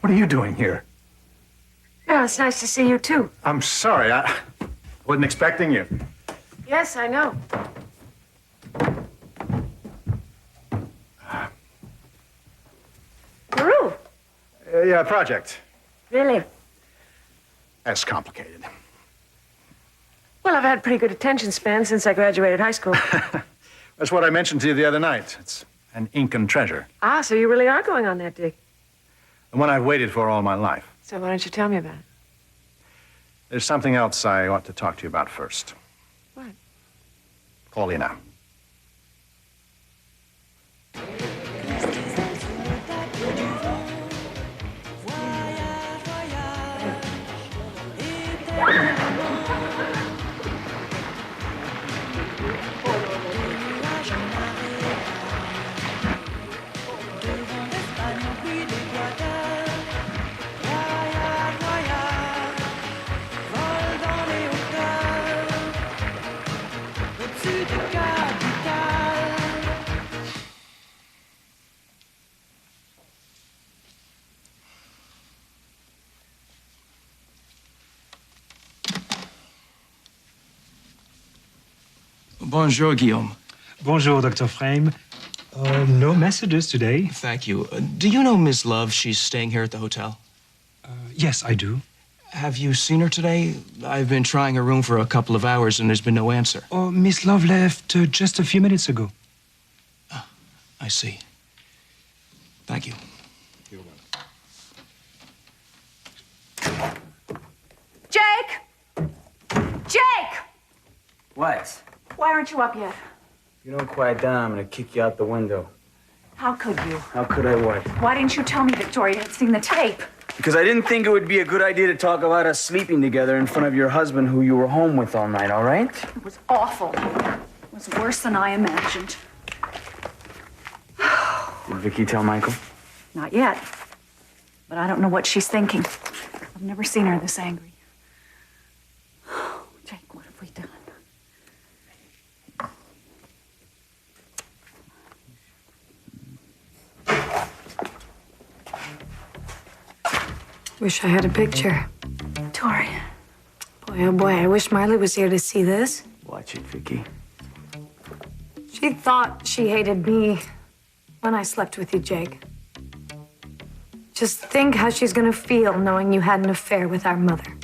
What are you doing here? Yeah, it's nice to see you, too. I'm sorry. I wasn't expecting you. Yes, I know. Peru? Yeah, project. Really? That's complicated. Well, I've had pretty good attention span since I graduated high school. That's what I mentioned to you the other night. It's an Incan treasure. Ah, so you really are going on that dig. The one I've waited for all my life. So why don't you tell me about it? There's something else I ought to talk to you about first. What? Paulina. Bonjour, Guillaume. Bonjour, Dr. Frame. No messages today. Thank you. Do you know Miss Love? She's staying here at the hotel. Yes, I do. Have you seen her today? I've been trying her room for a couple of hours and there's been no answer. Oh, Miss Love left just a few minutes ago. I see. Thank you. You're welcome. Jake! Jake! What? Why aren't you up yet? If you don't quiet down, I'm gonna kick you out the window. How could you? How could I what? Why didn't you tell me Victoria had seen the tape? Because I didn't think it would be a good idea to talk about us sleeping together in front of your husband who you were home with all night, all right? It was awful. It was worse than I imagined. Did Vicky tell Michael? Not yet. But I don't know what she's thinking. I've never seen her this angry. Jake, what have we done? Wish I had a picture. Tori. Boy, oh boy, I wish Marley was here to see this. Watch it, Vicky. She thought she hated me when I slept with you, Jake. Just think how she's gonna feel knowing you had an affair with our mother.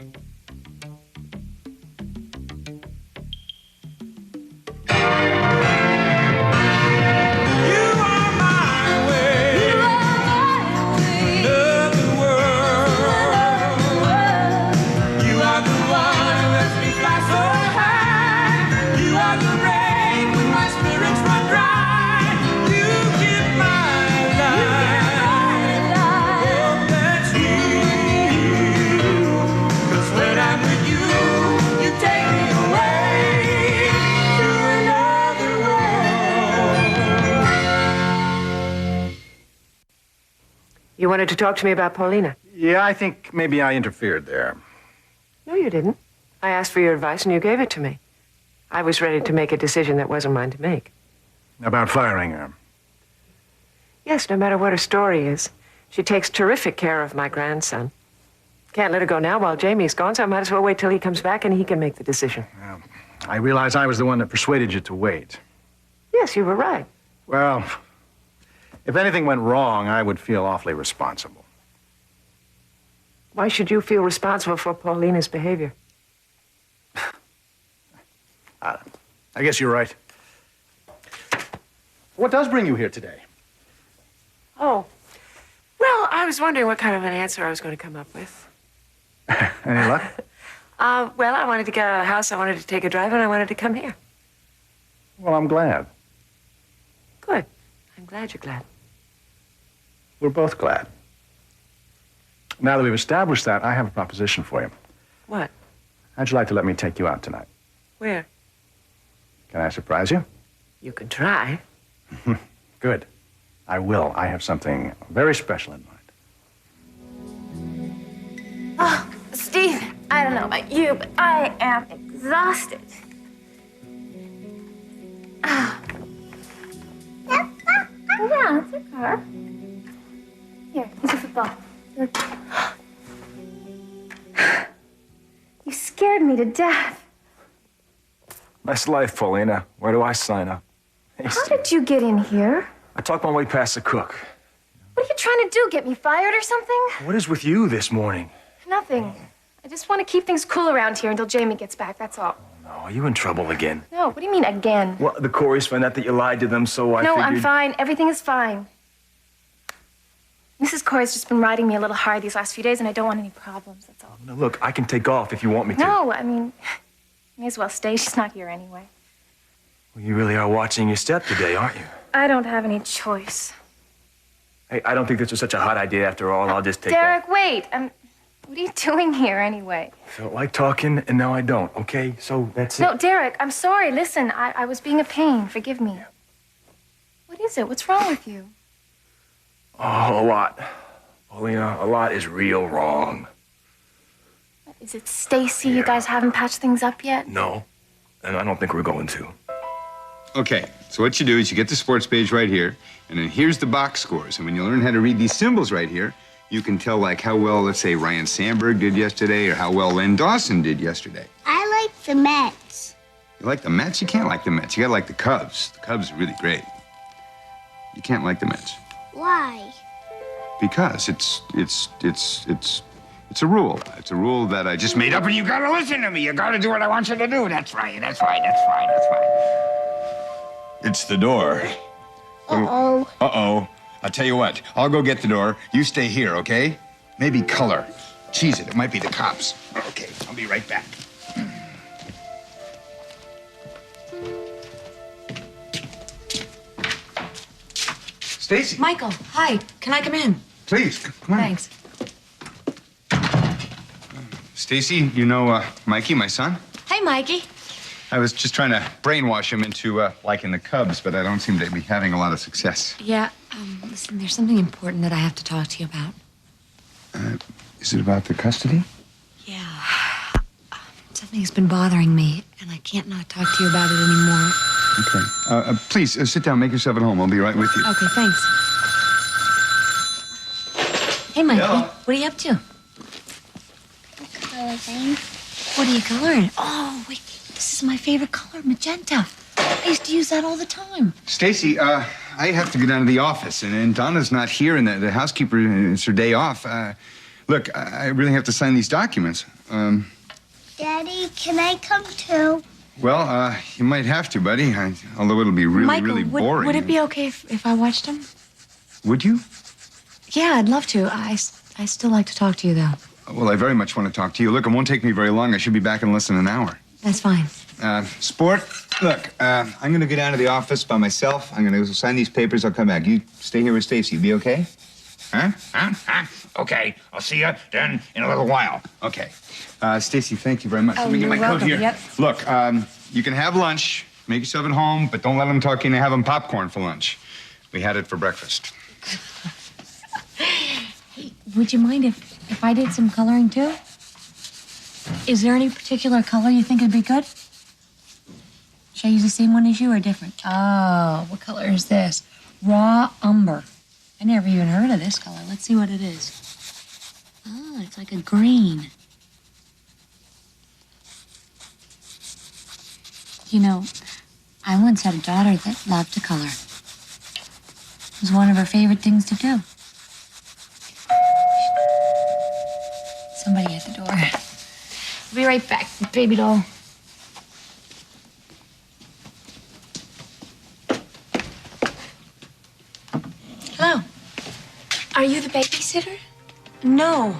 You wanted to talk to me about Paulina? Yeah, I think maybe I interfered there. No, you didn't. I asked for your advice and you gave it to me. I was ready to make a decision that wasn't mine to make. About firing her. Yes, no matter what her story is. She takes terrific care of my grandson. Can't let her go now while Jamie's gone, so I might as well wait till he comes back and he can make the decision. Well, I realize I was the one that persuaded you to wait. Yes, you were right. Well, if anything went wrong, I would feel awfully responsible. Why should you feel responsible for Paulina's behavior? I guess you're right. What does bring you here today? Oh, well, I was wondering what kind of an answer I was going to come up with. Any luck? Well, I wanted to get out of the house, I wanted to take a drive, and I wanted to come here. Well, I'm glad. Good. I'm glad you're glad. We're both glad. Now that we've established that, I have a proposition for you. What? How'd you like to let me take you out tonight? Where? Can I surprise you? You can try. Good. I will. I have something very special in mind. Steve, I don't know about you, but I am exhausted. Yeah, it's your car. Here, here's a football. You scared me to death. Nice life, Paulina. Where do I sign up? Hey, How Steve. did you get in here? I talked my way past the cook. What are you trying to do? Get me fired or something? What is with you this morning? Nothing. I just want to keep things cool around here until Jamie gets back, that's all. No, are you in trouble again? No, what do you mean again? Well, the Coreys found out that you lied to them, so I No, figured... I'm fine. Everything is fine. Mrs. Corey's just been riding me a little hard these last few days, and I don't want any problems, that's all. Now, look, I can take off if you want me to. No, I mean, may as well stay. She's not here anyway. Well, you really are watching your step today, aren't you? I don't have any choice. Hey, I don't think this was such a hot idea after all. I'll just take Derek, off. wait. What are you doing here anyway? Felt like talking, and now I don't, okay? So that's it. No, Derek, I'm sorry. Listen, I was being a pain. Forgive me. What is it? What's wrong with you? Oh, a lot. Paulina, a lot is real wrong. Is it Stacy? You guys haven't patched things up yet? No, and I don't think we're going to. Okay, so what you do is you get the sports page right here, and then here's the box scores. And when you learn how to read these symbols right here, you can tell, like, how well, let's say, Ryan Sandberg did yesterday, or how well Len Dawson did yesterday. I like the Mets. You like the Mets? You can't like the Mets. You gotta like the Cubs. The Cubs are really great. You can't like the Mets. Why? Because it's a rule. It's a rule that I just made up, and you gotta listen to me. You gotta do what I want you to do. That's right, that's right, that's right, that's right. It's the door. Uh-oh. Uh-oh. I'll tell you what. I'll go get the door. You stay here, okay? Maybe color. Cheese it. It might be the cops. Okay, I'll be right back. Stacy, Michael, hi. Can I come in? please, come on. Thanks. Stacy, you know Mikey, my son? Hey, Mikey. I was just trying to brainwash him into liking the Cubs, but I don't seem to be having a lot of success. Yeah, listen, there's something important that I have to talk to you about. Is it about the custody? Yeah. Something's been bothering me, and I can't not talk to you about it anymore. Okay. Please, sit down. Make yourself at home. I'll be right with you. Okay, thanks. Hey, Mikey, Hello. what are you up to? Coloring. What are you coloring? Oh, wait, this is my favorite color, magenta. I used to use that all the time. Stacy, I have to go down to the office, and Donna's not here, and the housekeeper, it's her day off. Look, I really have to sign these documents. Daddy, can I come too? Well, you might have to, buddy, although it'll be really, Michael, really boring. would it be okay if I watched him? Would you? Yeah, I'd love to. I still like to talk to you, though. Well, I very much want to talk to you. Look, it won't take me very long. I should be back in less than an hour. That's fine. Sport, look, I'm going to go down to the office by myself. I'm going to sign these papers. I'll come back. You stay here with Stacy. Be okay? Huh? Okay. I'll see you then in a little while. Okay. Stacy, thank you very much. Oh, Let me get my you're coat welcome. here. Yep. Look, you can have lunch. Make yourself at home, but don't let them talk you into having popcorn for lunch. We had it for breakfast. Hey, would you mind if I did some coloring too? Is there any particular color you think would be good? Should I use the same one as you or different? Oh, what color is this? Raw umber. I never even heard of this color. Let's see what it is. Oh, it's like a green. You know, I once had a daughter that loved to color. It was one of her favorite things to do. Somebody at the door. I'll be right back, baby doll. Hello. Are you the babysitter? No.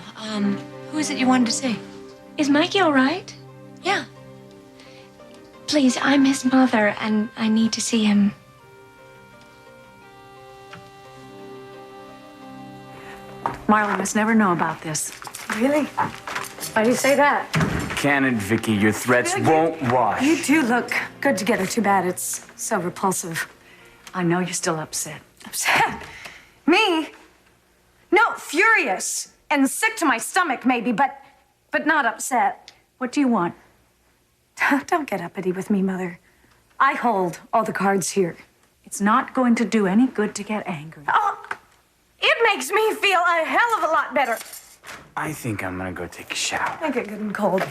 Who is it you wanted to see? Is Mikey all right? Yeah. Please, I'm his mother, and I need to see him. Marley must never know about this. Really? Why do you say that? Cannon, Vicky, your threats won't wash. You do look good together. Too bad it's so repulsive. I know you're still upset. Upset? Me? No, furious and sick to my stomach, maybe, but but not upset. What do you want? Don't get uppity with me, Mother. I hold all the cards here. It's not going to do any good to get angry. Oh, it makes me feel a hell of a lot better. I think I'm gonna go take a shower. I get good and cold.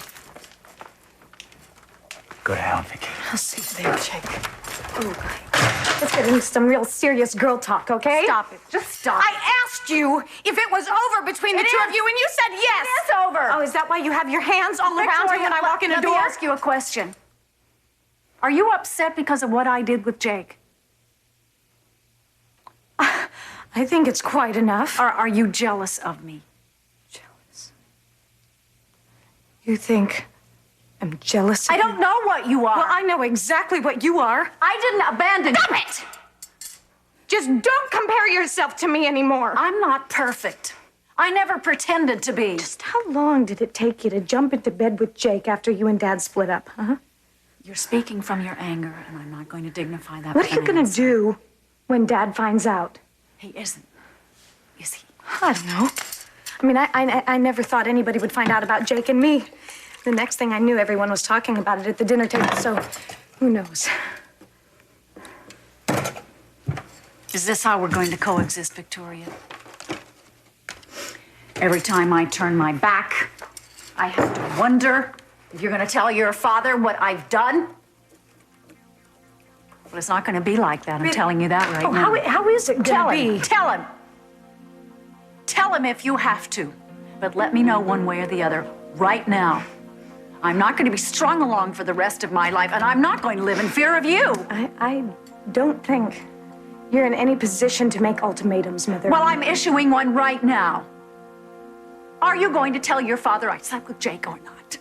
Go to hell, Vicky. I'll see you there, Jake. Oh, let's get into some real serious girl talk, okay? Stop it. Just stop. I asked you if it was over between the two of you, and you said yes. It is over. Oh, is that why you have your hands all around me when I walk in the door? Let me ask you a question. Are you upset because of what I did with Jake? I think it's quite enough. Or are you jealous of me? Jealous? You think I'm jealous of I don't you? know what you are. Well, I know exactly what you are. I didn't abandon you. Stop it! Just don't compare yourself to me anymore. I'm not perfect. I never pretended to be. Just how long did it take you to jump into bed with Jake after you and Dad split up, huh? You're speaking from your anger, and I'm not going to dignify that. What with are you an gonna answer. do when Dad finds out? He isn't. Is he? I don't know. I mean, I never thought anybody would find out about Jake and me. The next thing I knew, everyone was talking about it at the dinner table, so who knows? Is this how we're going to coexist, Victoria? Every time I turn my back, I have to wonder if you're going to tell your father what I've done. But it's not going to be like that. I'm telling you that right now. How is it Tell gonna him. be? Tell him. Tell him if you have to. But let me know one way or the other right now. I'm not going to be strung along for the rest of my life, and I'm not going to live in fear of you. I don't think you're in any position to make ultimatums, Mother. Well, I'm issuing one right now. Are you going to tell your father I slept with Jake or not?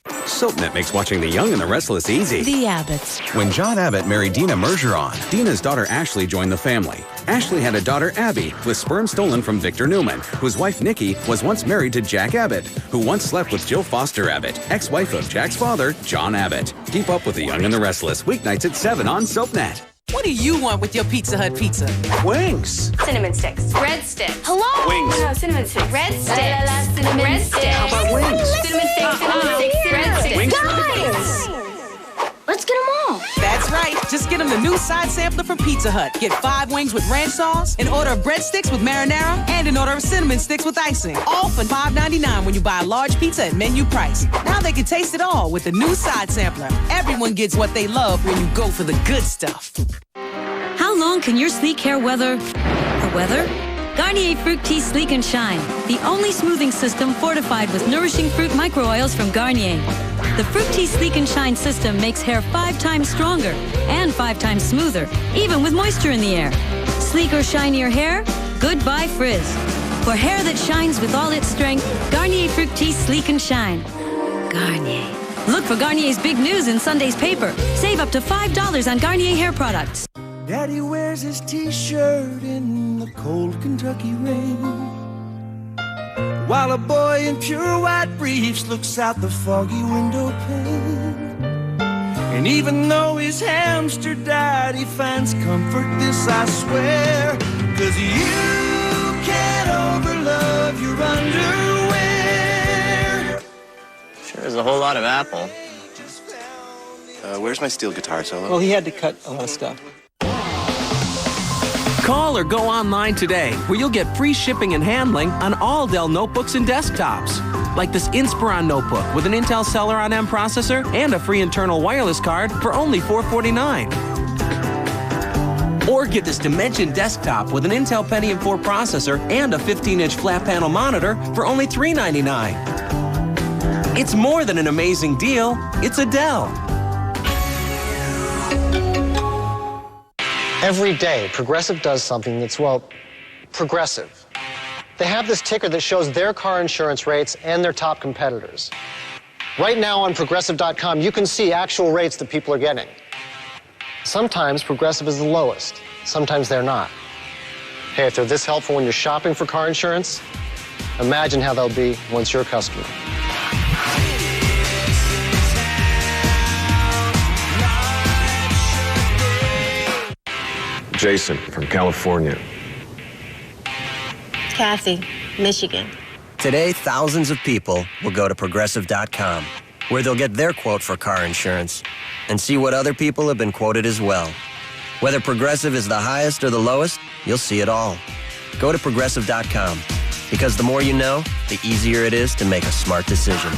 SoapNet makes watching The Young and the Restless easy. The Abbotts. When John Abbott married Dina Mergeron, Dina's daughter Ashley joined the family. Ashley had a daughter, Abby, with sperm stolen from Victor Newman, whose wife, Nikki, was once married to Jack Abbott, who once slept with Jill Foster Abbott, ex-wife of Jack's father, John Abbott. Keep up with The Young and the Restless, weeknights at 7 on SoapNet. What do you want with your Pizza Hut pizza? Wings. Cinnamon sticks. Bread sticks. Hello? Wings. No, cinnamon sticks. Red sticks. Cinnamon sticks. How about wings? Cinnamon sticks. Cinnamon sticks. Red sticks. Wings. Guys! Let's get them all. That's right. Just get them the new side sampler from Pizza Hut. Get 5 wings with ranch sauce, an order of breadsticks with marinara, and an order of cinnamon sticks with icing. All for $5.99 when you buy a large pizza at menu price. Now they can taste it all with the new side sampler. Everyone gets what they love when you go for the good stuff. How long can your sleek hair weather the weather? Garnier Fructis Sleek and Shine, the only smoothing system fortified with nourishing fruit micro-oils from Garnier. The Fructis Sleek and Shine system makes hair 5 times stronger and 5 times smoother, even with moisture in the air. Sleeker, shinier hair? Goodbye frizz. For hair that shines with all its strength, Garnier Fructis Sleek and Shine. Garnier. Look for Garnier's big news in Sunday's paper. Save up to $5 on Garnier hair products. Daddy wears his t-shirt in the cold Kentucky rain, while a boy in pure white briefs looks out the foggy window pane. And even though his hamster died, he finds comfort, this I swear, 'cause you can't overlove your underwear. Sure is a whole lot of apple. Where's my steel guitar solo? Well, he had to cut a lot of stuff. Call or go online today, where you'll get free shipping and handling on all Dell notebooks and desktops. Like this Inspiron notebook with an Intel Celeron M processor and a free internal wireless card for only $449. Or get this Dimension desktop with an Intel Pentium 4 processor and a 15-inch flat panel monitor for only $399. It's more than an amazing deal, it's a Dell. Every day, Progressive does something that's, well, progressive. They have this ticker that shows their car insurance rates and their top competitors. Right now on Progressive.com, you can see actual rates that people are getting. Sometimes Progressive is the lowest. Sometimes they're not. Hey, if they're this helpful when you're shopping for car insurance, imagine how they'll be once you're a customer. Jason from California. Kathy, Michigan. Today, thousands of people will go to Progressive.com, where they'll get their quote for car insurance and see what other people have been quoted as well. Whether Progressive is the highest or the lowest, you'll see it all. Go to Progressive.com, because the more you know, the easier it is to make a smart decision.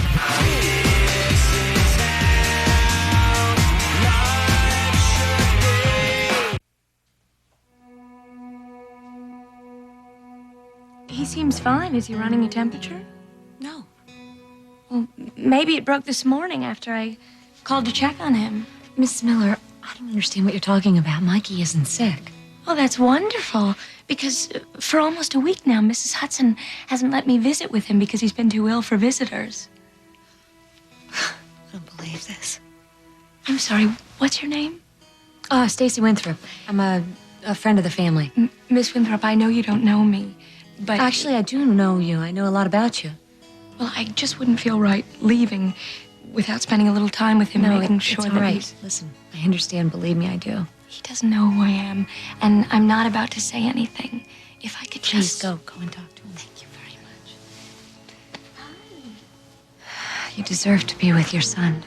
He seems fine. Is he running a temperature? No. Well, maybe it broke this morning after I called to check on him. Miss Miller, I don't understand what you're talking about. Mikey isn't sick. Oh, that's wonderful. Because for almost a week now, Mrs. Hudson hasn't let me visit with him because he's been too ill for visitors. I don't believe this. I'm sorry, what's your name? Stacy Winthrop. I'm a friend of the family. Miss Winthrop, I know you don't know me, but... Actually, I do know you. I know a lot about you. Well, I just wouldn't feel right leaving without spending a little time with him, making sure it's that all right. he's... Listen, I understand. Believe me, I do. He doesn't know who I am, and I'm not about to say anything. If I could Please just... go and talk to him. Thank you very much. You deserve to be with your son.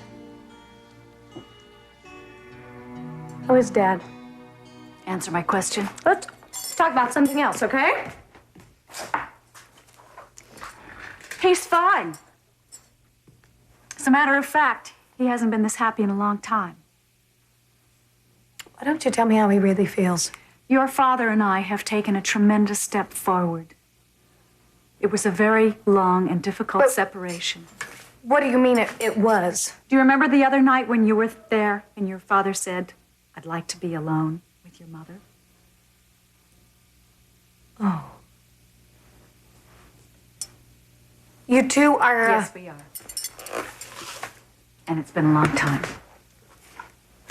How is Dad? Answer my question. Let's talk about something else, okay? He's fine. As a matter of fact, he hasn't been this happy in a long time. Why don't you tell me how he really feels? Your father and I have taken a tremendous step forward. It was a very long and difficult separation. What do you mean it was? Do you remember the other night when you were there and your father said, "I'd like to be alone with your mother"? Oh. You two are... Yes, we are. And it's been a long time.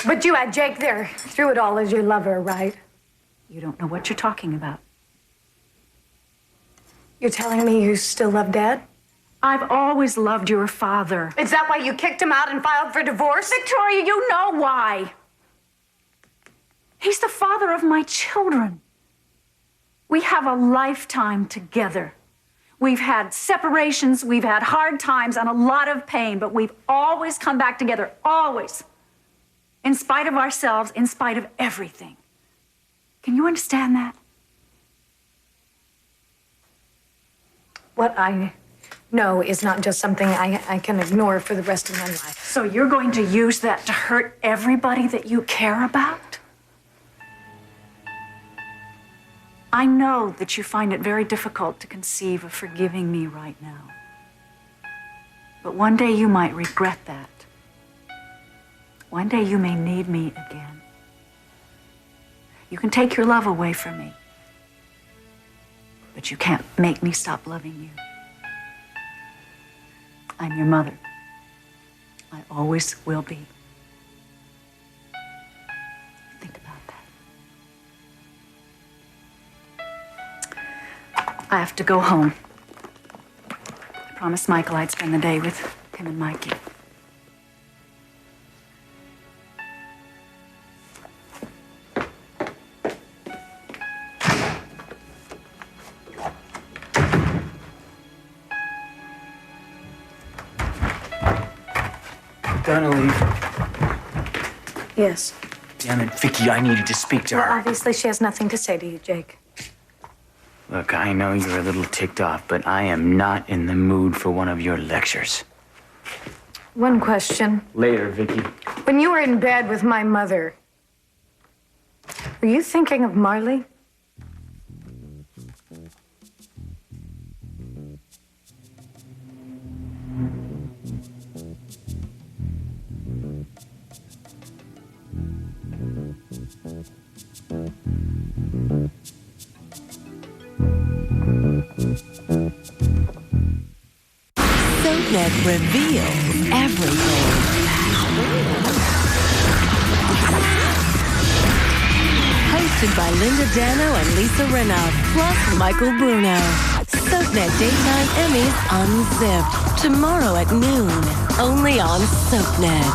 But you had Jake there through it all as your lover, right? You don't know what you're talking about. You're telling me you still love Dad? I've always loved your father. Is that why you kicked him out and filed for divorce? Victoria, you know why. He's the father of my children. We have a lifetime together. We've had separations, we've had hard times and a lot of pain, but we've always come back together, always. In spite of ourselves, in spite of everything. Can you understand that? What I know is not just something I can ignore for the rest of my life. So you're going to use that to hurt everybody that you care about? I know that you find it very difficult to conceive of forgiving me right now. But one day you might regret that. One day you may need me again. You can take your love away from me, but you can't make me stop loving you. I'm your mother. I always will be. Think about that. I have to go home. I promised Michael I'd spend the day with him and Mikey. Gonna leave. Yes. Damn it, Vicky, I needed to speak to Well, her. obviously she has nothing to say to you, Jake. Look, I know you're a little ticked off, but I am not in the mood for one of your lectures. One question. Later, Vicky. When you were in bed with my mother, were you thinking of Marley? SoapNet reveals everything. Hosted by Linda Dano and Lisa Rinna, plus Michael Bruno. SoapNet Daytime Emmys Unzipped. Tomorrow at noon. Only on SoapNet.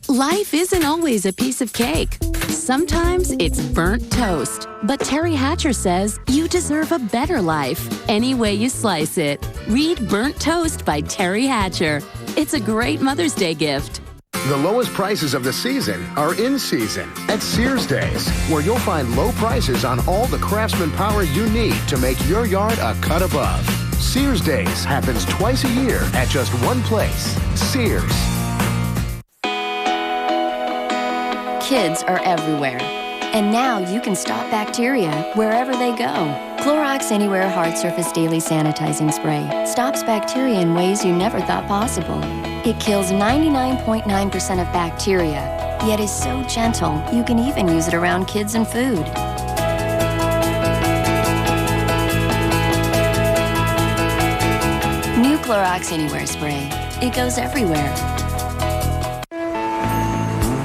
Life isn't always a piece of cake. Sometimes it's burnt toast, but Terry Hatcher says you deserve a better life any way you slice it. Read Burnt Toast by Terry Hatcher. It's a great Mother's Day gift. The lowest prices of the season are in season at Sears Days, where you'll find low prices on all the craftsman power you need to make your yard a cut above. Sears Days happens twice a year at just one place, Sears. Kids are everywhere. And now you can stop bacteria wherever they go. Clorox Anywhere Hard Surface Daily Sanitizing Spray stops bacteria in ways you never thought possible. It kills 99.9% of bacteria, yet is so gentle you can even use it around kids and food. New Clorox Anywhere Spray. It goes everywhere.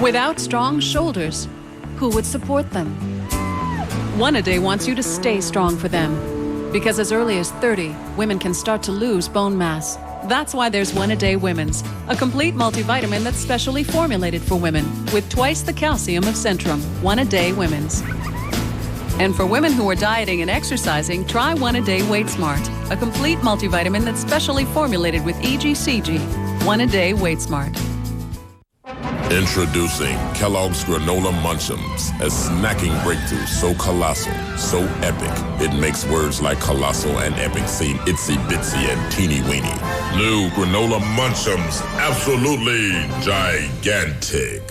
Without strong shoulders, who would support them? One A Day wants you to stay strong for them. Because as early as 30, women can start to lose bone mass. That's why there's One A Day Women's, a complete multivitamin that's specially formulated for women with twice the calcium of Centrum. One A Day Women's. And for women who are dieting and exercising, try One A Day Weight Smart, a complete multivitamin that's specially formulated with EGCG. One A Day Weight Smart. Introducing Kellogg's Granola Munch'ems, a snacking breakthrough so colossal, so epic, it makes words like colossal and epic seem itsy bitsy and teeny weeny. New Granola Munch'ems, absolutely gigantic.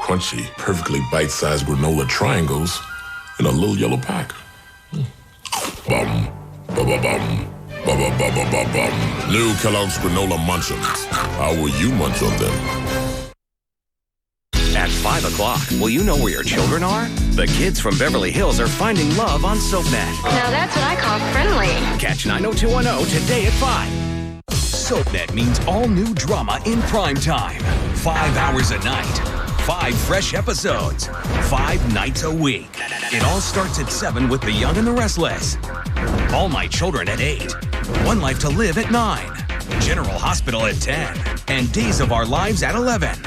Crunchy, perfectly bite-sized granola triangles in a little yellow pack. Bum, ba-ba-bum, ba-ba-ba-ba-ba-bum. New Kellogg's Granola Munch'ems. How will you munch on them? At 5 o'clock, will you know where your children are? The kids from Beverly Hills are finding love on SoapNet. Now that's what I call friendly. Catch 90210 today at 5. SoapNet means all new drama in prime time. 5 hours a night. 5 fresh episodes. 5 nights a week. It all starts at 7 with The Young and the Restless. All My Children at 8. One Life to Live at 9. General Hospital at 10. And Days of Our Lives at 11.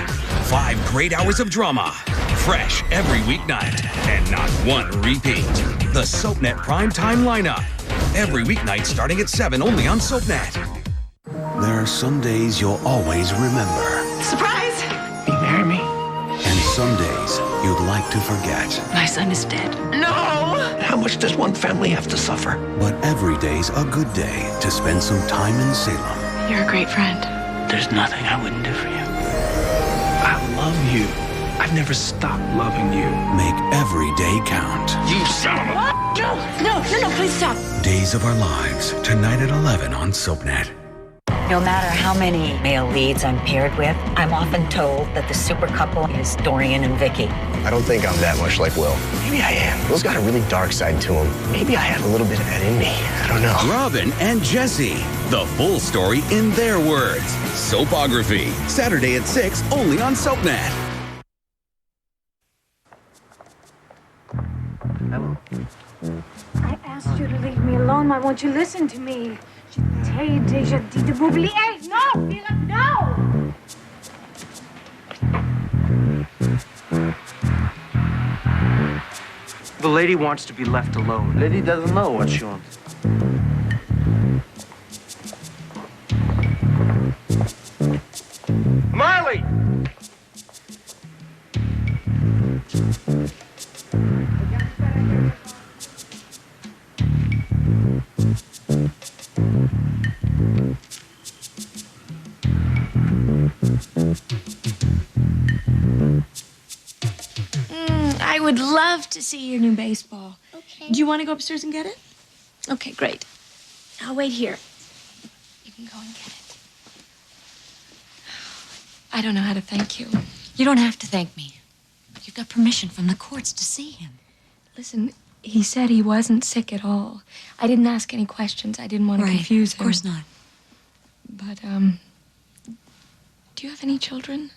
5 great hours of drama. Fresh every weeknight. And not one repeat. The SoapNet primetime lineup. Every weeknight starting at 7 only on SoapNet. There are some days you'll always remember. Surprise! You marry me? And some days you'd like to forget. My son is dead. No! How much does one family have to suffer? But every day's a good day to spend some time in Salem. You're a great friend. There's nothing I wouldn't do for you. I love you. I've never stopped loving you. Make every day count. You son of a... What? No, please stop. Days of Our Lives, tonight at 11 on SoapNet. No matter how many male leads I'm paired with, I'm often told that the super couple is Dorian and Vicky. I don't think I'm that much like Will. Maybe I am. Will's got a really dark side to him. Maybe I have a little bit of that in me. I don't know. Robin and Jesse. The full story in their words. Soapography. Saturday at 6 only on SoapNet. I asked you to leave me alone. Why won't you listen to me? No! No! The lady wants to be left alone. Lady doesn't know what she wants. Marley! I would love to see your new baseball. Okay. Do you want to go upstairs and get it? Okay, great. I'll wait here. You can go and get it. I don't know how to thank you. You don't have to thank me. But you've got permission from the courts to see him. Listen, he said he wasn't sick at all. I didn't ask any questions. I didn't want to confuse him. Of course not. But, do you have any children?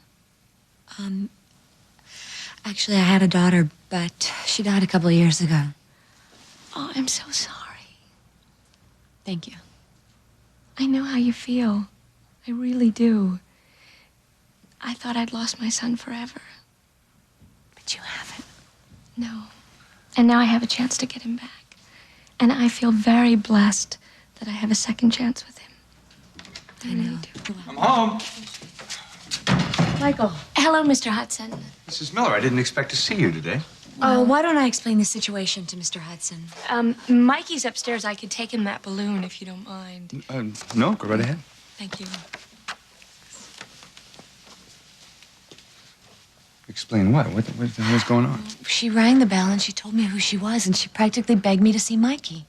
Actually, I had a daughter, but she died a couple of years ago. Oh, I'm so sorry. Thank you. I know how you feel. I really do. I thought I'd lost my son forever. But you haven't. No. And now I have a chance to get him back. And I feel very blessed that I have a second chance with him. I really do. I'm home. Michael. Hello, Mr. Hudson. Mrs. Miller, I didn't expect to see you today. Oh, why don't I explain the situation to Mr. Hudson? Mikey's upstairs. I could take him that balloon if you don't mind. No, go right ahead. Thank you. Explain what? What the hell's going on? She rang the bell and she told me who she was, and she practically begged me to see Mikey.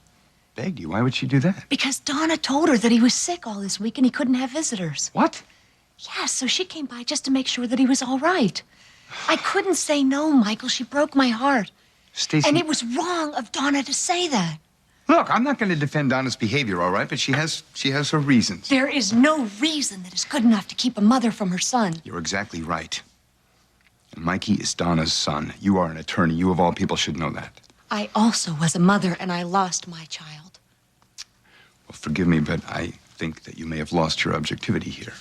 Begged you? Why would she do that? Because Donna told her that he was sick all this week and he couldn't have visitors. What? Yes, so she came by just to make sure that he was all right. I couldn't say no, Michael. She broke my heart. Stacy. And it was wrong of Donna to say that. Look, I'm not going to defend Donna's behavior, all right? But she has her reasons. There is no reason that is good enough to keep a mother from her son. You're exactly right. And Mikey is Donna's son. You are an attorney. You, of all people, should know that. I also was a mother, and I lost my child. Well, forgive me, but I think that you may have lost your objectivity here.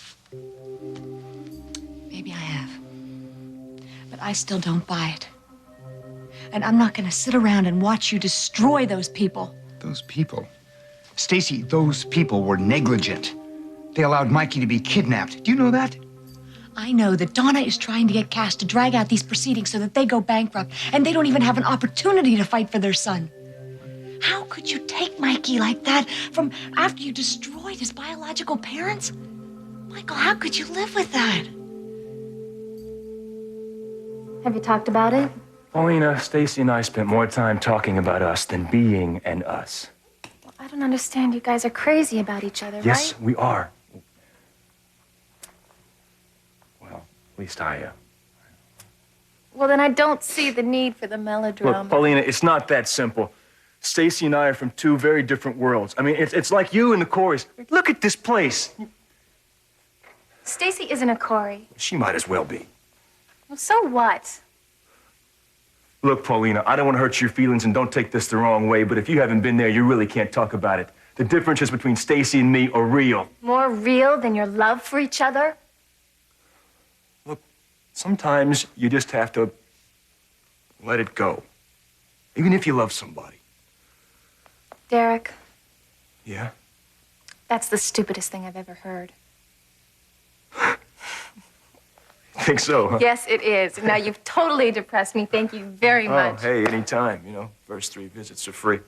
Maybe I have. But I still don't buy it. And I'm not going to sit around and watch you destroy those people. Those people? Stacy, those people were negligent. They allowed Mikey to be kidnapped. Do you know that? I know that Donna is trying to get Cass to drag out these proceedings so that they go bankrupt, and they don't even have an opportunity to fight for their son. How could you take Mikey like that from after you destroyed his biological parents? Michael, how could you live with that? Have you talked about it? Paulina, Stacy and I spent more time talking about us than being an us. Well, I don't understand. You guys are crazy about each other, Yes, right? we are. Well, at least I am. Well, then I don't see the need for the melodrama. Look, Paulina, it's not that simple. Stacy and I are from two very different worlds. I mean, it's like you and the Coreys. Look at this place. Stacy isn't a Corey. She might as well be. Well, so what? Look, Paulina, I don't want to hurt your feelings, and don't take this the wrong way, but if you haven't been there, you really can't talk about it. The differences between Stacy and me are real. More real than your love for each other? Sometimes you just have to let it go, even if you love somebody. Derek, Yeah? that's the stupidest thing I've ever heard. Think so, huh? Yes, it is. Now, you've totally depressed me. Thank you very much. Oh, hey, anytime, you know. First 3 visits are free.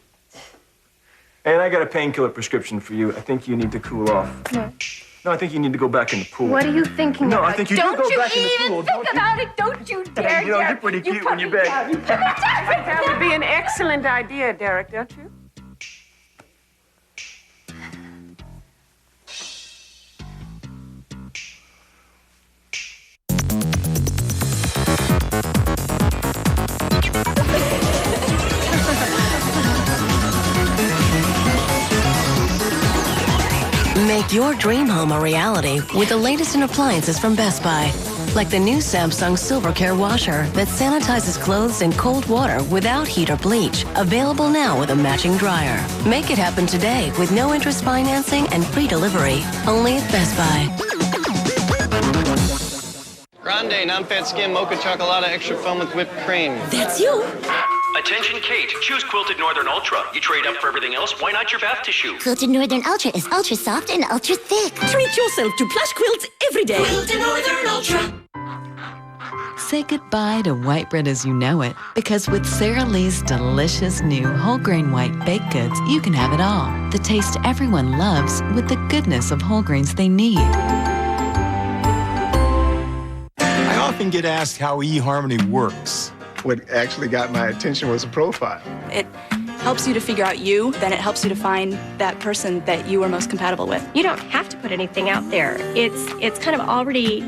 And I got a painkiller prescription for you. I think you need to cool off. No. No, I think you need to go back in the pool. What are you thinking No, about? I think you don't do go you back in the even pool. think about it. Don't you dare, Hey, you know, Derek. you're pretty cute You when put you me beg. down. You put me down right That would be an excellent idea, Derek, don't you? Make your dream home a reality with the latest in appliances from Best Buy. Like the new Samsung Silvercare washer that sanitizes clothes in cold water without heat or bleach. Available now with a matching dryer. Make it happen today with no interest financing and free delivery. Only at Best Buy. Grande, non-fat skim, mocha chocolate, extra foam with whipped cream. That's you. Attention, Kate. Choose Quilted Northern Ultra. You trade up for everything else. Why not your bath tissue? Quilted Northern Ultra is ultra soft and ultra thick. Treat yourself to plush quilts every day. Quilted Northern Ultra. Say goodbye to white bread as you know it, because with Sara Lee's delicious new whole grain white baked goods, you can have it all. The taste everyone loves with the goodness of whole grains they need. I often get asked how eHarmony works. What actually got my attention was a profile. It helps you to figure out you, then it helps you to find that person that you are most compatible with. You don't have to put anything out there. It's kind of already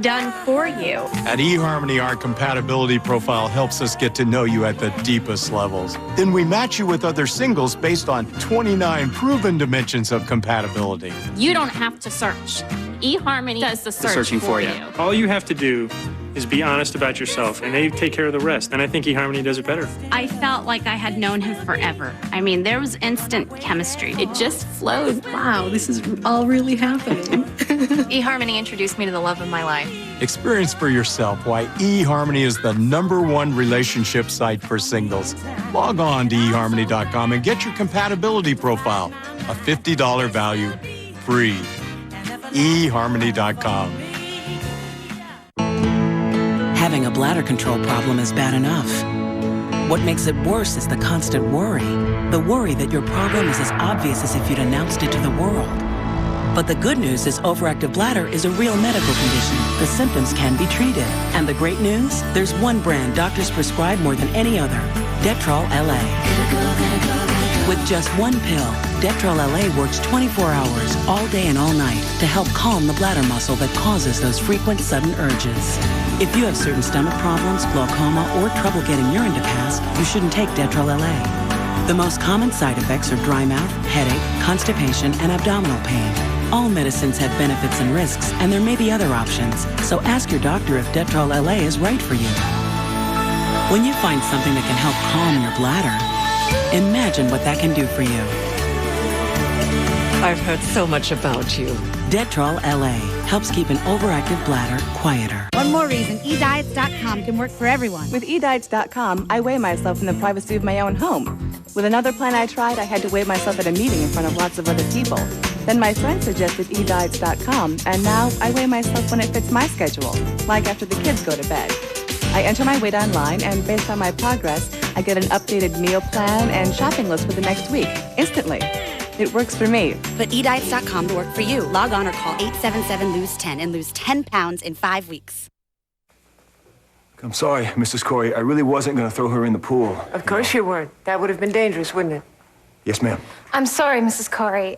done for you. At eHarmony, our compatibility profile helps us get to know you at the deepest levels. Then we match you with other singles based on 29 proven dimensions of compatibility. You don't have to search. eHarmony does the searching for you. All you have to do is be honest about yourself, and they take care of the rest. And I think eHarmony does it better. I felt like I had known him forever. I mean, there was instant chemistry. It just flowed. Wow, this is all really happening. eHarmony introduced me to the love of my life. Experience for yourself why eHarmony is the #1 relationship site for singles. Log on to eHarmony.com and get your compatibility profile. A $50 value, free. eHarmony.com. Having a bladder control problem is bad enough. What makes it worse is the constant worry. The worry that your problem is as obvious as if you'd announced it to the world. But the good news is overactive bladder is a real medical condition. The symptoms can be treated. And the great news? There's one brand doctors prescribe more than any other, Detrol LA. With just one pill, Detrol LA works 24 hours, all day and all night, to help calm the bladder muscle that causes those frequent sudden urges. If you have certain stomach problems, glaucoma, or trouble getting urine to pass, you shouldn't take Detrol LA. The most common side effects are dry mouth, headache, constipation, and abdominal pain. All medicines have benefits and risks, and there may be other options, so ask your doctor if Detrol LA is right for you. When you find something that can help calm your bladder, imagine what that can do for you. I've heard so much about you. Detrol LA helps keep an overactive bladder quieter. One more reason, eDiets.com can work for everyone. With eDiets.com, I weigh myself in the privacy of my own home. With another plan I tried, I had to weigh myself at a meeting in front of lots of other people. Then my friend suggested eDiets.com, and now I weigh myself when it fits my schedule, like after the kids go to bed. I enter my weight online, and based on my progress, I get an updated meal plan and shopping list for the next week, instantly. It works for me. Put eDiets.com to work for you. Log on or call 877-LOSE-10 and lose 10 pounds in 5 weeks. I'm sorry, Mrs. Corey. I really wasn't going to throw her in the pool. Of course you weren't. That would have been dangerous, wouldn't it? Yes, ma'am. I'm sorry, Mrs. Corey.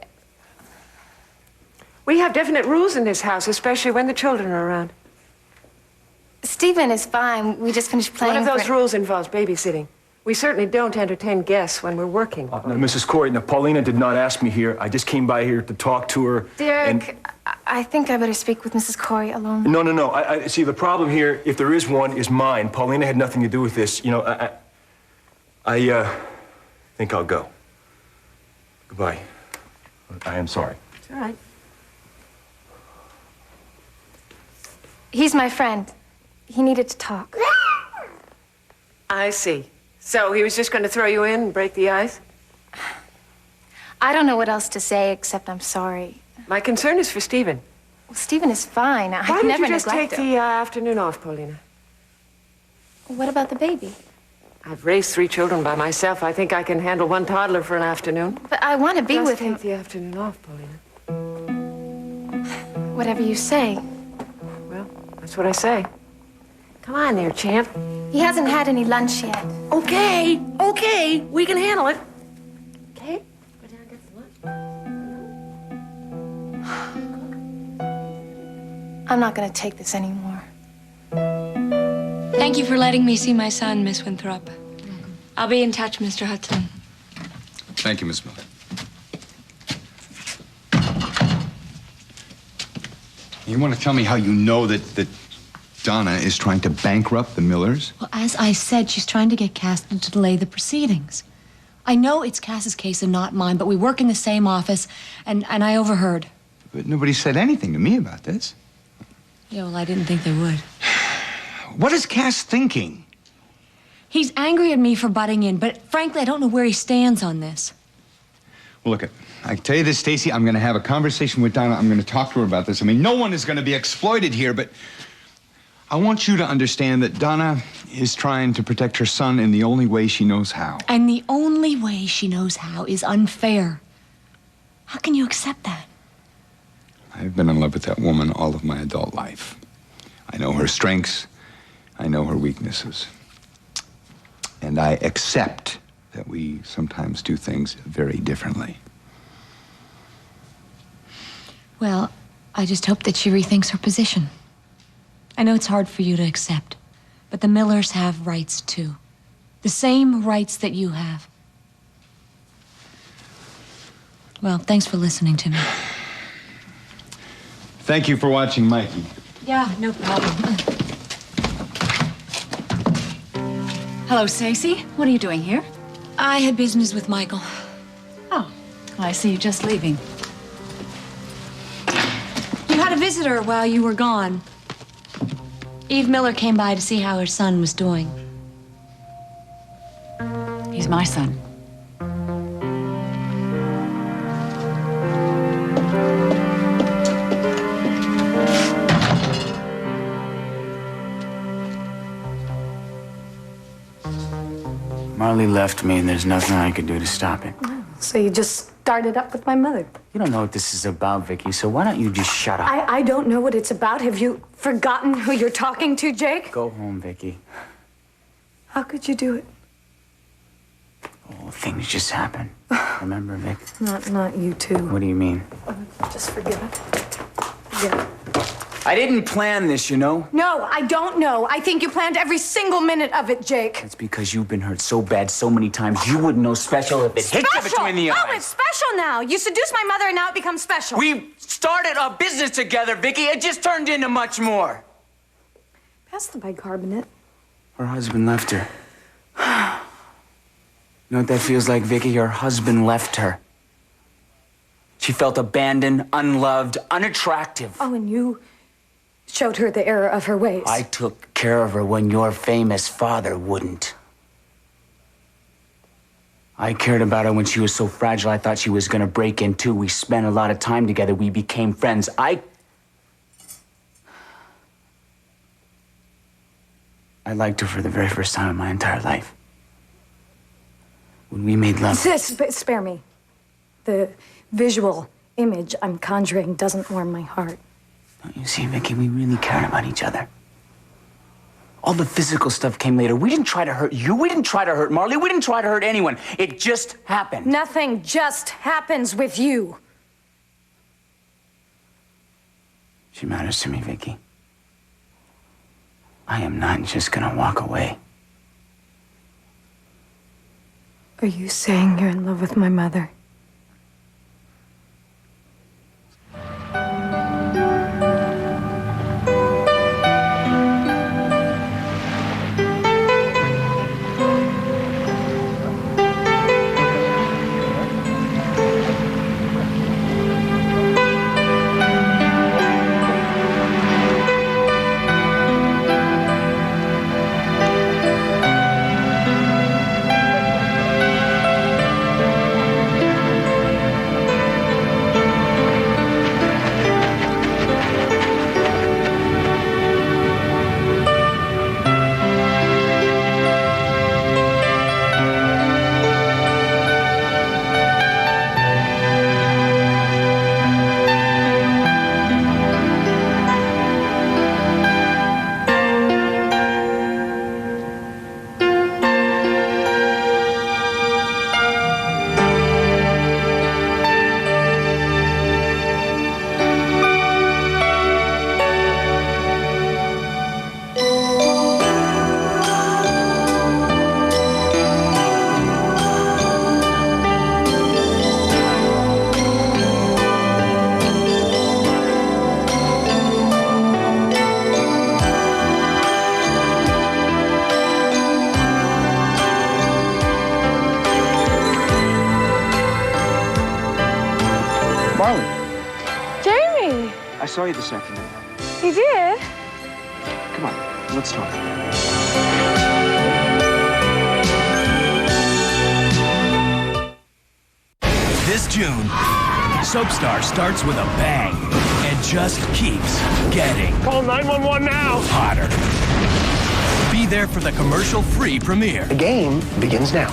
We have definite rules in this house, especially when the children are around. Stephen is fine. We just finished playing. One of those rules involves babysitting. We certainly don't entertain guests when we're working. Now, Mrs. Corey, now, Paulina did not ask me here. I just came by here to talk to her. Derek, I think I better speak with Mrs. Corey alone. No. I see, the problem here, if there is one, is mine. Paulina had nothing to do with this. You know, I think I'll go. Goodbye. I am sorry. It's all right. He's my friend. He needed to talk. I see. So he was just going to throw you in and break the ice? I don't know what else to say except I'm sorry. My concern is for Stephen. Well, Stephen is fine. Why I'd don't never you just neglect take him. the afternoon off, Paulina? What about the baby? I've raised 3 children by myself. I think I can handle one toddler for an afternoon. But I want to be with him. Take the afternoon off, Paulina. Whatever you say. Well, that's what I say. Come on there, champ. He hasn't had any lunch yet. Okay, we can handle it. Okay. I'm not going to take this anymore. Thank you for letting me see my son, Miss Winthrop. I'll be in touch, Mr. Hudson. Thank you, Miss Miller. You want to tell me how you know that Donna is trying to bankrupt the Millers? Well, as I said, she's trying to get Cass to delay the proceedings. I know it's Cass's case and not mine, but we work in the same office, and I overheard. But nobody said anything to me about this. Yeah, well, I didn't think they would. What is Cass thinking? He's angry at me for butting in, but frankly, I don't know where he stands on this. Well, look, I can tell you this, Stacy. I'm going to have a conversation with Donna. I'm going to talk to her about this. I mean, no one is going to be exploited here, but I want you to understand that Donna is trying to protect her son in the only way she knows how. And the only way she knows how is unfair. How can you accept that? I've been in love with that woman all of my adult life. I know her strengths. I know her weaknesses. And I accept that we sometimes do things very differently. Well, I just hope that she rethinks her position. I know it's hard for you to accept, but the Millers have rights too. The same rights that you have. Well, thanks for listening to me. Thank you for watching Mikey. Yeah, no problem. Hello, Stacy. What are you doing here? I had business with Michael. Oh, I see you just leaving. You had a visitor while you were gone. Eve Miller came by to see how her son was doing. He's my son. Marley left me, and there's nothing I could do to stop it. So you just started up with my mother. You don't know what this is about, Vicky, so why don't you just shut up? I don't know what it's about. Have you forgotten who you're talking to, Jake? Go home, Vicky. How could you do it? Oh, things just happen. Remember, Vic? Not you two. What do you mean? Just forgive it. Forget it. I didn't plan this, you know? No, I don't know. I think you planned every single minute of it, Jake. It's because you've been hurt so bad so many times, you wouldn't know special if it hit you between the eyes. Oh, it's special now. You seduced my mother and now it becomes special. We started a business together, Vicky. It just turned into much more. Pass the bicarbonate. Her husband left her. You know what that feels like, Vicky? Her husband left her. She felt abandoned, unloved, unattractive. Oh, and you showed her the error of her ways. I took care of her when your famous father wouldn't. I cared about her when she was so fragile I thought she was gonna break in too. We spent a lot of time together. We became friends. I liked her for the very first time in my entire life. When we made love. Spare me. The visual image I'm conjuring doesn't warm my heart. Don't you see, Vicky, we really cared about each other. All the physical stuff came later. We didn't try to hurt you. We didn't try to hurt Marley. We didn't try to hurt anyone. It just happened. Nothing just happens with you. She matters to me, Vicky. I am not just gonna walk away. Are you saying you're in love with my mother? I saw you this afternoon. You did? Come on, let's talk. This June, Soapstar starts with a bang and just keeps getting. Call 911 now. Hotter. Be there for the commercial-free premiere. The game begins now.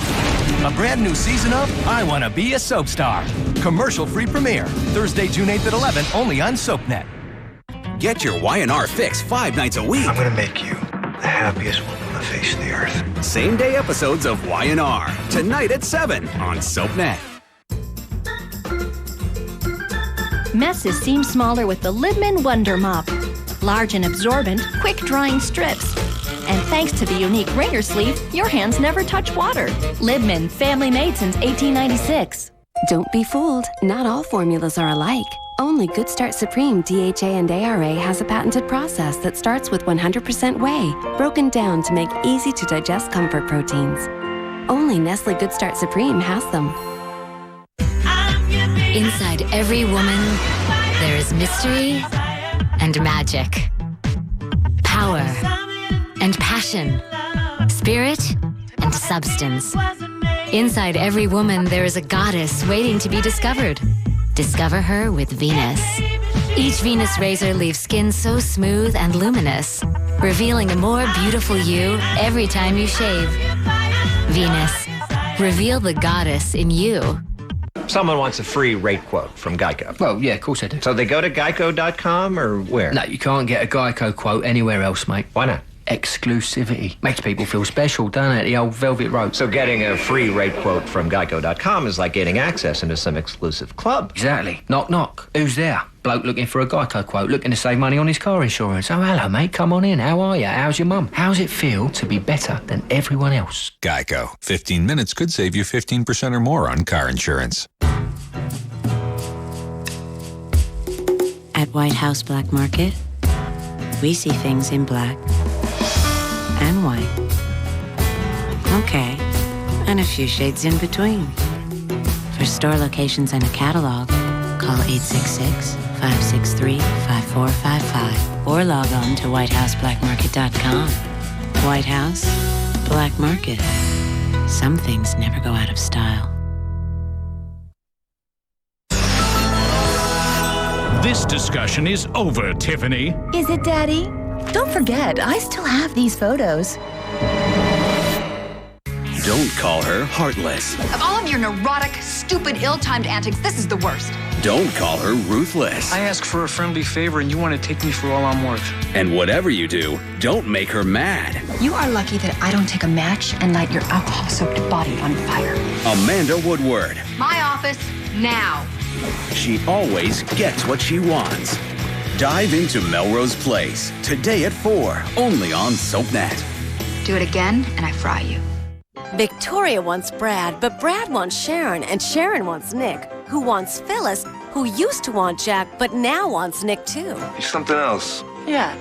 A brand new season of I Wanna Be a Soapstar. Commercial-free premiere. Thursday, June 8th at 11, only on SoapNet. Get your Y&R fix 5 nights a week. I'm gonna make you the happiest woman on the face of the earth. Same-day episodes of Y&R. Tonight at 7 on SoapNet. Messes seem smaller with the Libman Wonder Mop. Large and absorbent, quick-drying strips. And thanks to the unique wringer sleeve, your hands never touch water. Libman, family made since 1896. Don't be fooled. Not all formulas are alike. Only Good Start Supreme DHA and ARA has a patented process that starts with 100% whey, broken down to make easy-to-digest comfort proteins. Only Nestle Good Start Supreme has them. Inside every woman, there is mystery and magic, power and passion, spirit and substance. Inside every woman, there is a goddess waiting to be discovered. Discover her with Venus. Each Venus razor leaves skin so smooth and luminous, revealing a more beautiful you every time you shave. Venus. Reveal the goddess in you. Someone wants a free rate quote from Geico. Well, yeah, of course I do. So they go to geico.com or where? No, you can't get a Geico quote anywhere else, mate. Why not? Exclusivity. Makes people feel special, doesn't it? The old velvet rope. So getting a free rate quote from geico.com is like getting access into some exclusive club. Exactly. Knock, knock. Who's there? Bloke looking for a Geico quote, looking to save money on his car insurance. Oh, hello, mate. Come on in. How are you? How's your mum? How's it feel to be better than everyone else? Geico. 15 minutes could save you 15% or more on car insurance. At White House Black Market, we see things in black and white. Okay, and a few shades in between. For store locations and a catalog, call 866-563-5455 or log on to whitehouseblackmarket.com. White House Black Market. Some things never go out of style. This discussion is over, Tiffany. Is it, Daddy? Don't forget, I still have these photos. Don't call her heartless. Of all of your neurotic, stupid, ill-timed antics, this is the worst. Don't call her ruthless. I ask for a friendly favor and you want to take me for all I'm worth. And whatever you do, don't make her mad. You are lucky that I don't take a match and light your alcohol-soaked body on fire. Amanda Woodward. My office, now. She always gets what she wants. Dive into Melrose Place today at 4, only on SoapNet. Do it again and I fry you. Victoria wants Brad, but Brad wants Sharon, and Sharon wants Nick, who wants Phyllis, who used to want Jack, but now wants Nick too. You're something else. Yeah,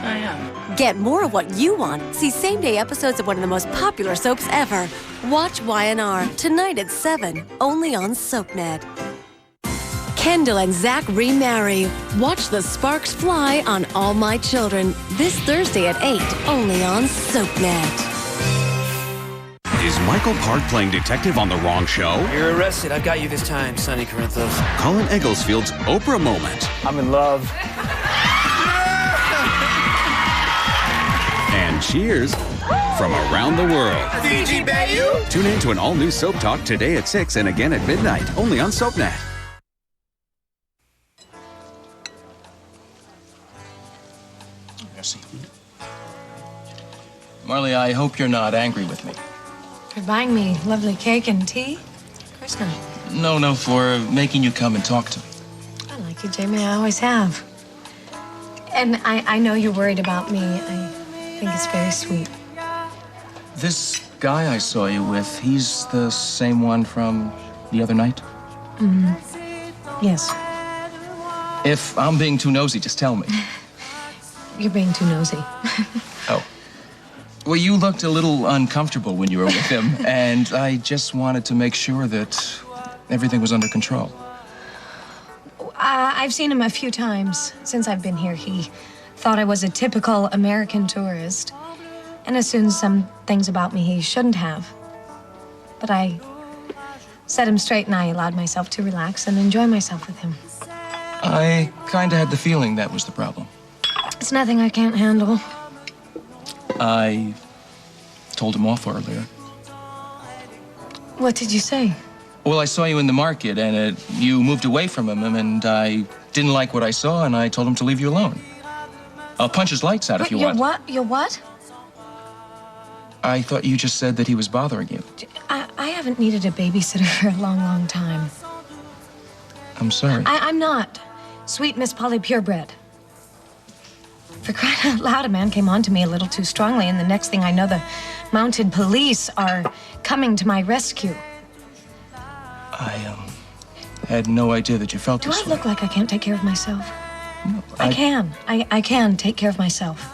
I am. Get more of what you want. See same-day episodes of one of the most popular soaps ever. Watch Y&R tonight at 7, only on SoapNet. Kendall and Zach remarry. Watch the sparks fly on All My Children this Thursday at 8, only on SoapNet. Is Michael Park playing detective on the wrong show? You're arrested. I've got you this time, Sonny Corinthos. Colin Egglesfield's Oprah moment. I'm in love. And cheers from around the world. Fiji Bayou. Tune in to an all-new Soap Talk today at 6 and again at midnight, only on SoapNet. Merci. Marley, I hope you're not angry with me. For buying me lovely cake and tea? Of course not. No, for making you come and talk to me. I like you, Jamie. I always have. And I know you're worried about me. I think it's very sweet. This guy I saw you with, he's the same one from the other night? Mm-hmm. Yes. If I'm being too nosy, just tell me. You're being too nosy. Oh. Well, you looked a little uncomfortable when you were with him, and I just wanted to make sure that everything was under control. I've seen him a few times since I've been here. He thought I was a typical American tourist and assumed some things about me he shouldn't have. But I set him straight and I allowed myself to relax and enjoy myself with him. I kind of had the feeling that was the problem. It's nothing I can't handle. I told him off earlier. What did you say? Well, I saw you in the market, and you moved away from him, and I didn't like what I saw, and I told him to leave you alone. I'll punch his lights out if you want. Your what? I thought you just said that he was bothering you. I haven't needed a babysitter for a long, long time. I'm sorry. I'm not. Sweet Miss Polly Purebred. For crying out loud, a man came on to me a little too strongly, and the next thing I know, the mounted police are coming to my rescue. had no idea that you felt Do this I way. look like I can't take care of myself? I I- can. I can take care of myself.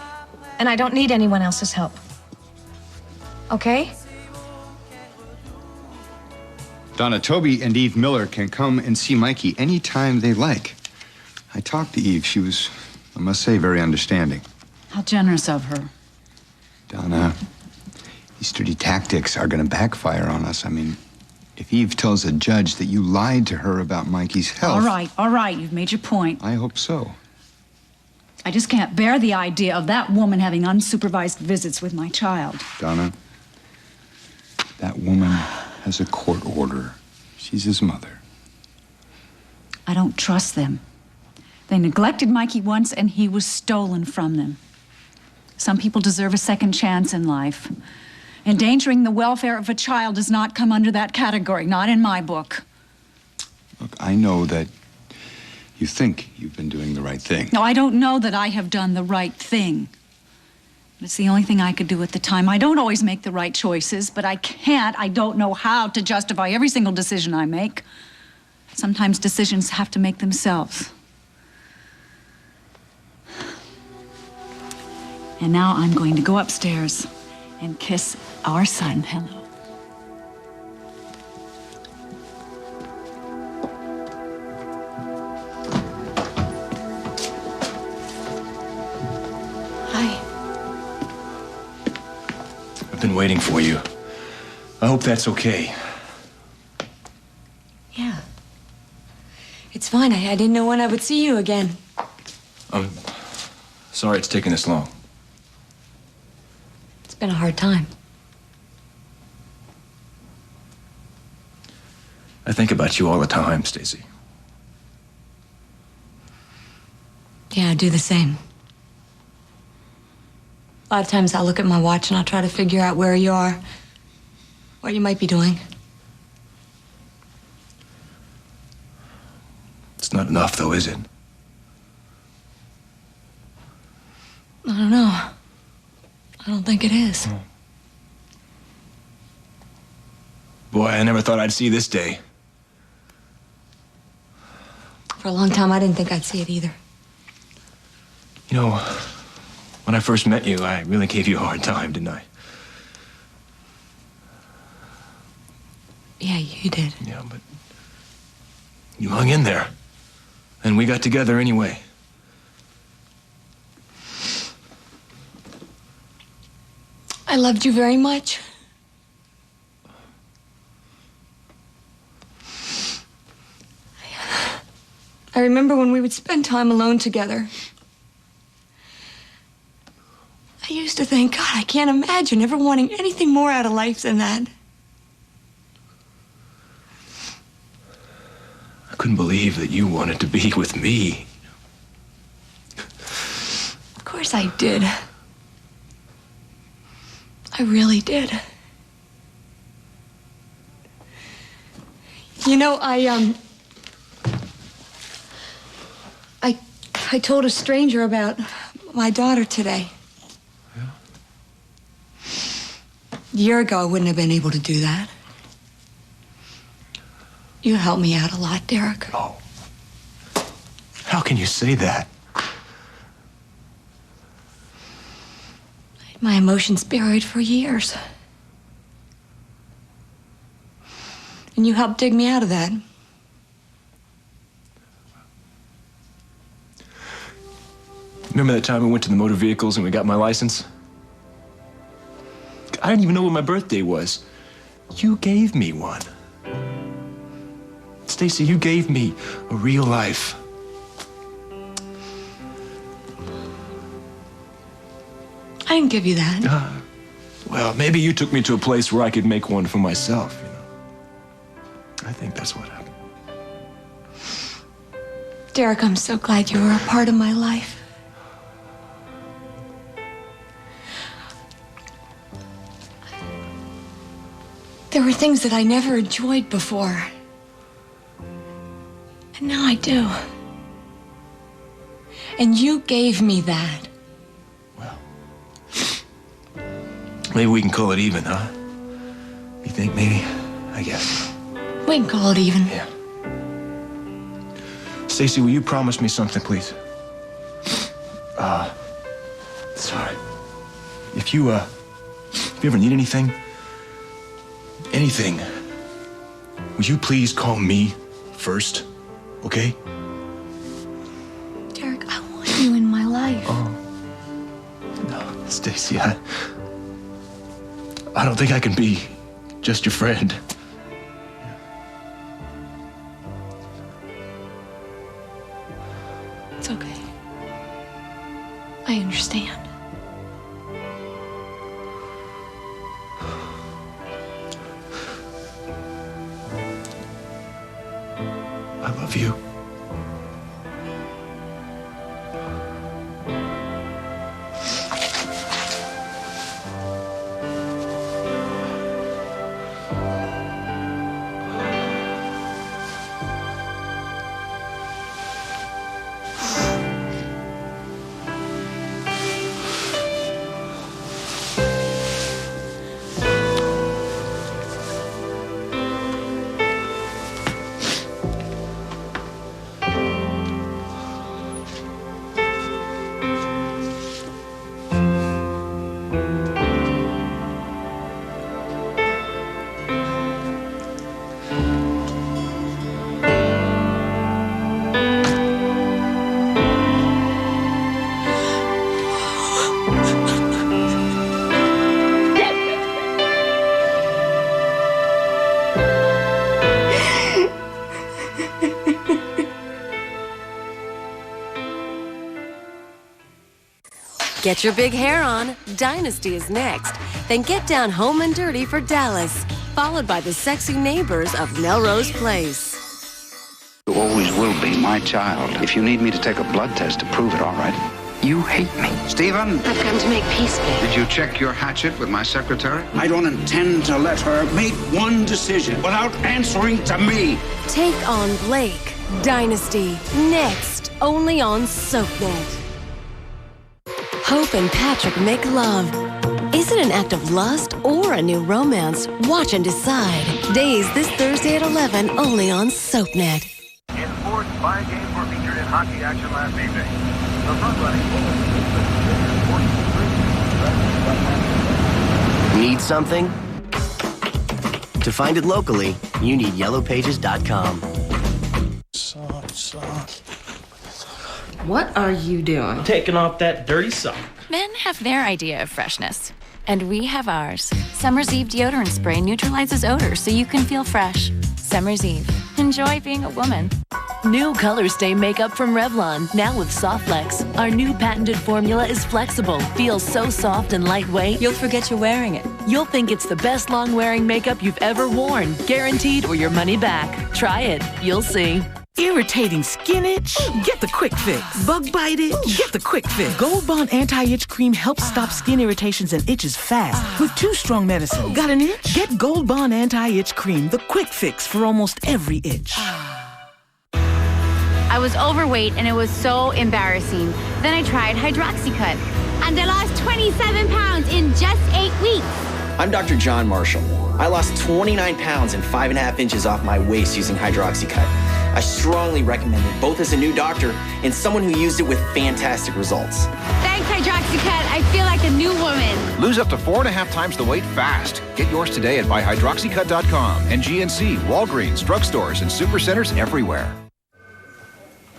And I don't need anyone else's help. Okay? Donna, Toby and Eve Miller can come and see Mikey anytime they like. I talked to Eve. She was, I must say, very understanding. How generous of her. Donna, these dirty tactics are going to backfire on us. I mean, if Eve tells a judge that you lied to her about Mikey's health... All right, you've made your point. I hope so. I just can't bear the idea of that woman having unsupervised visits with my child. Donna, that woman has a court order. She's his mother. I don't trust them. They neglected Mikey once, and he was stolen from them. Some people deserve a second chance in life. Endangering the welfare of a child does not come under that category, not in my book. Look, I know that you think you've been doing the right thing. No, I don't know that I have done the right thing. It's the only thing I could do at the time. I don't always make the right choices, but I don't know how to justify every single decision I make. Sometimes decisions have to make themselves. And now I'm going to go upstairs and kiss our son hello. Hi. I've been waiting for you. I hope that's okay. Yeah. It's fine. I didn't know when I would see you again. I'm sorry it's taken this long. It's been a hard time. I think about you all the time, Stacy. Yeah, I do the same. A lot of times I'll look at my watch and I'll try to figure out where you are, what you might be doing. It's not enough, though, is it? I don't know. I don't think it is. Boy, I never thought I'd see this day. For a long time, I didn't think I'd see it either. You know, when I first met you, I really gave you a hard time, didn't I? Yeah, you did. Yeah, but you hung in there. And we got together anyway. I loved you very much. I remember when we would spend time alone together. I used to think, God, I can't imagine ever wanting anything more out of life than that. I couldn't believe that you wanted to be with me. Of course I did. I really did. You know, I told a stranger about my daughter today. Yeah? A year ago, I wouldn't have been able to do that. You helped me out a lot, Derek. Oh. How can you say that? My emotions buried for years. And you helped dig me out of that. Remember that time we went to the motor vehicles and we got my license? I didn't even know what my birthday was. You gave me one. Stacy, you gave me a real life. I didn't give you that. Well, maybe you took me to a place where I could make one for myself, you know. I think that's what happened. Derek, I'm so glad you were a part of my life. There were things that I never enjoyed before. And now I do. And you gave me that. Maybe we can call it even, huh? You think maybe? I guess. We can call it even. Yeah. Stacy, will you promise me something, please? Sorry. If you ever need anything, will you please call me first, okay? Derek, I want you in my life. Oh. No, Stacy, I don't think I can be just your friend. It's okay. I understand. I love you. Get your big hair on. Dynasty is next. Then get down home and dirty for Dallas, followed by the sexy neighbors of Melrose Place. You always will be my child. If you need me to take a blood test to prove it, all right. You hate me. Stephen? I've come to make peace, babe. Did you check your hatchet with my secretary? I don't intend to let her make one decision without answering to me. Take on Blake. Dynasty. Next. Only on SoapNet. Hope and Patrick make love. Is it an act of lust or a new romance? Watch and decide. Days this Thursday at 11, only on SoapNet. In sports, 5 games were featured in hockey action last evening. The front-running Need something? To find it locally, you need yellowpages.com. What are you doing? Taking off that dirty sock. Men have their idea of freshness, and we have ours. Summer's Eve deodorant spray neutralizes odor so you can feel fresh. Summer's Eve. Enjoy being a woman. New Color Stay makeup from Revlon, now with Softflex. Our new patented formula is flexible, feels so soft and lightweight, you'll forget you're wearing it. You'll think it's the best long-wearing makeup you've ever worn, guaranteed or your money back. Try it, you'll see. Irritating skin itch? Get the quick fix. Bug bite itch? Get the quick fix. Gold Bond Anti-Itch Cream helps stop skin irritations and itches fast with 2 strong medicines. Got an itch? Get Gold Bond Anti-Itch Cream, the quick fix for almost every itch. I was overweight and it was so embarrassing. Then I tried Hydroxycut and I lost 27 pounds in just 8 weeks. I'm Dr. John Marshall. I lost 29 pounds and 5.5 inches off my waist using Hydroxycut. I strongly recommend it, both as a new doctor and someone who used it with fantastic results. Thanks, Hydroxycut. I feel like a new woman. Lose up to 4.5 times the weight fast. Get yours today at buyhydroxycut.com and GNC, Walgreens, drugstores, and supercenters everywhere.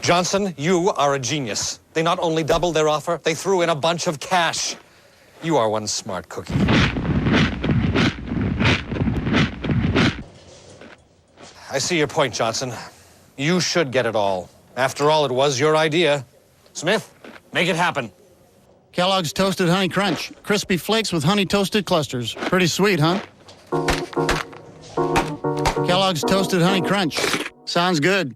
Johnson, you are a genius. They not only doubled their offer, they threw in a bunch of cash. You are one smart cookie. I see your point, Johnson. You should get it all. After all, it was your idea. Smith, make it happen. Kellogg's Toasted Honey Crunch. Crispy flakes with honey toasted clusters. Pretty sweet, huh? Kellogg's Toasted Honey Crunch. Sounds good.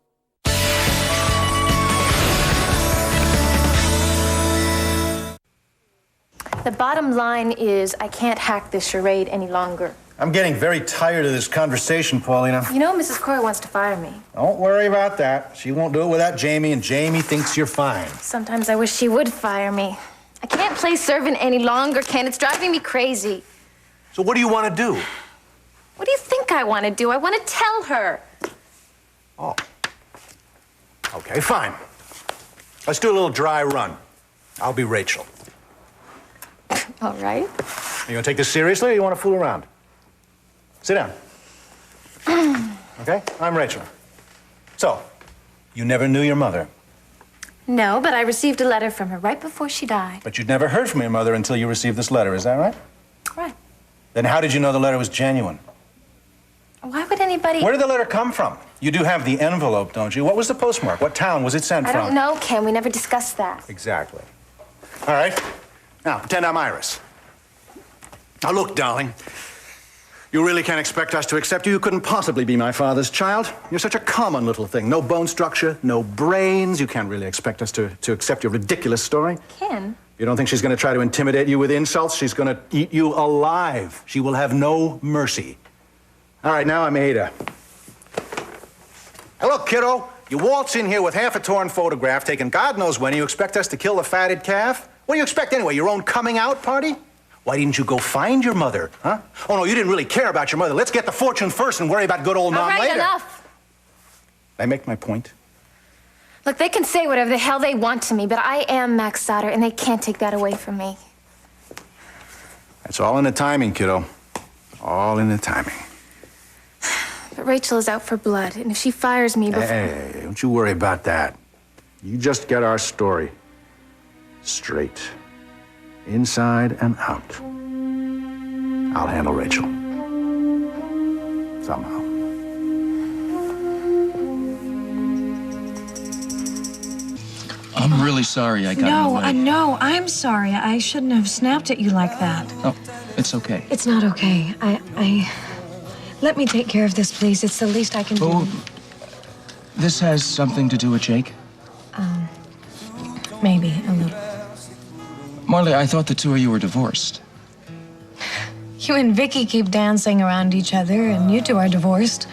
The bottom line is I can't hack this charade any longer. I'm getting very tired of this conversation, Paulina. You know Mrs. Corey wants to fire me. Don't worry about that. She won't do it without Jamie, and Jamie thinks you're fine. Sometimes I wish she would fire me. I can't play servant any longer, Ken. It's driving me crazy. So what do you want to do? What do you think I want to do? I want to tell her. Oh. Okay, fine. Let's do a little dry run. I'll be Rachel. All right. You gonna take this seriously or you wanna fool around? Sit down. Okay? I'm Rachel. So, you never knew your mother, No, but I received a letter from her right before she died. but you'd never heard from your mother until you received this letter, is that right? Right. Then how did you know the letter was genuine? Why would anybody... Where did the letter come from? You do have the envelope, don't you? What was the postmark? What town was it sent I from? don't know, Ken. We never discussed that. Exactly. All right. Now, pretend I'm Iris. Now, look, darling. You really can't expect us to accept you. You couldn't possibly be my father's child. You're such a common little thing. No bone structure, no brains. You can't really expect us to accept your ridiculous story. Ken? You don't think she's going to try to intimidate you with insults? She's going to eat you alive. She will have no mercy. All right, now I'm Ada. Hello, kiddo. You waltz in here with half a torn photograph taken God knows when. You expect us to kill the fatted calf? What do you expect anyway, your own coming out party? Why didn't you go find your mother, huh? Oh, no, you didn't really care about your mother. Let's get the fortune first and worry about good old Mom later. All right, enough. Did I make my point? Look, they can say whatever the hell they want to me, but I am Max Sauter, and they can't take that away from me. It's all in the timing, kiddo. All in the timing. But Rachel is out for blood, and if she fires me before... Hey, don't you worry about that. You just get our story straight. Inside and out. I'll handle Rachel. Somehow. I'm really sorry I got in the way. No, I'm sorry. I shouldn't have snapped at you like that. Oh, it's okay. It's not okay. Let me take care of this, please. It's the least I can do. Oh, this has something to do with Jake? Maybe a little. Marley, I thought the two of you were divorced. You and Vicky keep dancing around each other, and you two are divorced.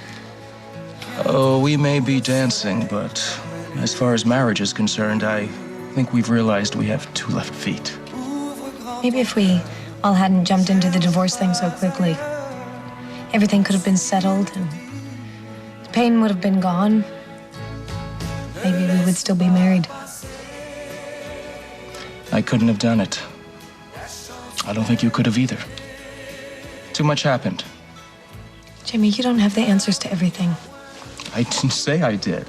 Oh, we may be dancing, but as far as marriage is concerned, I think we've realized we have two left feet. Maybe if we all hadn't jumped into the divorce thing so quickly, everything could have been settled, and the pain would have been gone. Maybe we would still be married. I couldn't have done it. I don't think you could have either. Too much happened. Jimmy, you don't have the answers to everything. I didn't say I did.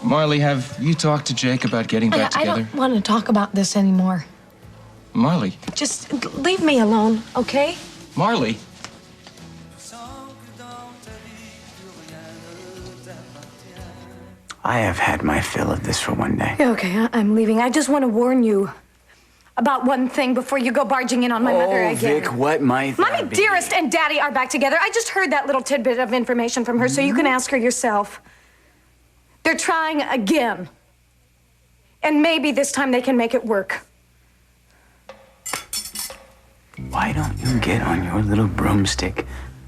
Marley, have you talked to Jake about getting back I together? don't want to talk about this anymore. Marley. Just leave me alone, okay? Marley. I have had my fill of this for one day. Yeah, okay, I'm leaving. I just want to warn you about one thing before you go barging in on my mother again. Vic, what might that Mommy be? Dearest and Daddy are back together. I just heard that little tidbit of information from her, so you can ask her yourself. They're trying again. And maybe this time they can make it work. Why don't you get on your little broomstick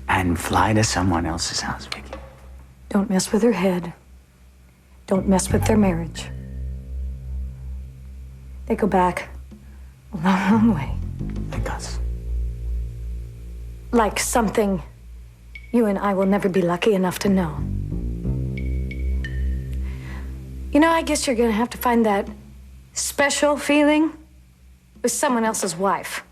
and fly to someone else's house, Vicky? Don't mess with her head. Don't mess with their marriage. They go back a long, long way. Like us. Like something you and I will never be lucky enough to know. You know, I guess you're gonna have to find that special feeling with someone else's wife.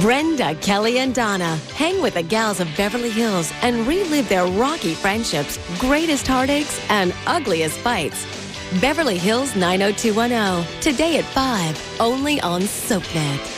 Brenda, Kelly, and Donna hang with the gals of Beverly Hills and relive their rocky friendships, greatest heartaches, and ugliest fights. Beverly Hills 90210, today at 5, only on SoapNet.